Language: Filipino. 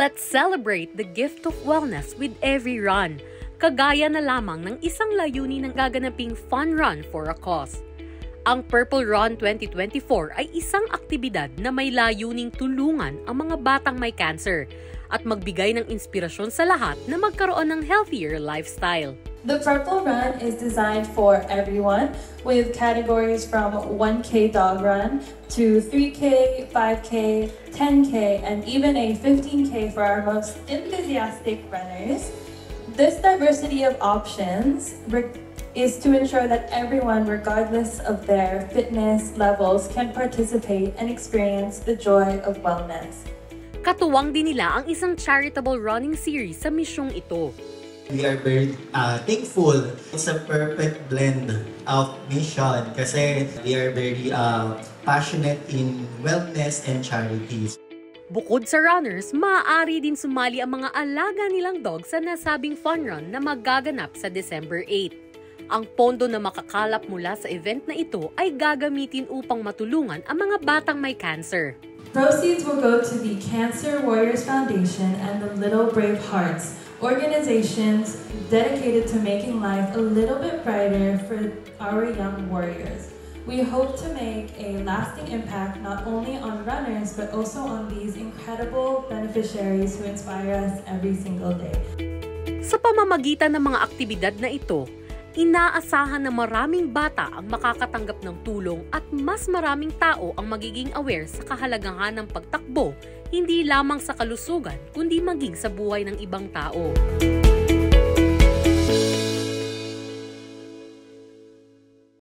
Let's celebrate the gift of wellness with every run. Kagaya na lamang ng isang layunin ng gaganaping Fun Run for a Cause. Ang Purple Run 2024 ay isang aktibidad na may layuning tulungan ang mga batang may cancer at magbigay ng inspirasyon sa lahat na magkaroon ng healthier lifestyle. The Purple Run is designed for everyone with categories from 1K dog run to 3K, 5K, 10K, and even a 15K for our most enthusiastic runners. This diversity of options is to ensure that everyone, regardless of their fitness levels, can participate and experience the joy of wellness. Katuwang din nila ang isang charitable running series sa misyong ito. We are very thankful. It's a perfect blend of mission kasi we are very passionate in wellness and charities. Bukod sa runners, maaari din sumali ang mga alaga nilang dog sa nasabing fun run na magaganap sa December 8. Ang pondo na makakalap mula sa event na ito ay gagamitin upang matulungan ang mga batang may cancer. Proceeds will go to the Cancer Warriors Foundation and the Little Brave Hearts, organizations dedicated to making life a little bit brighter for our young warriors. We hope to make a lasting impact not only on runners but also on these incredible beneficiaries who inspire us every single day. Sa pamamagitan ng mga aktibidad na ito, inaasahan na maraming bata ang makakatanggap ng tulong at mas maraming tao ang magiging aware sa kahalagahan ng pagtakbo, hindi lamang sa kalusugan kundi maging sa buhay ng ibang tao.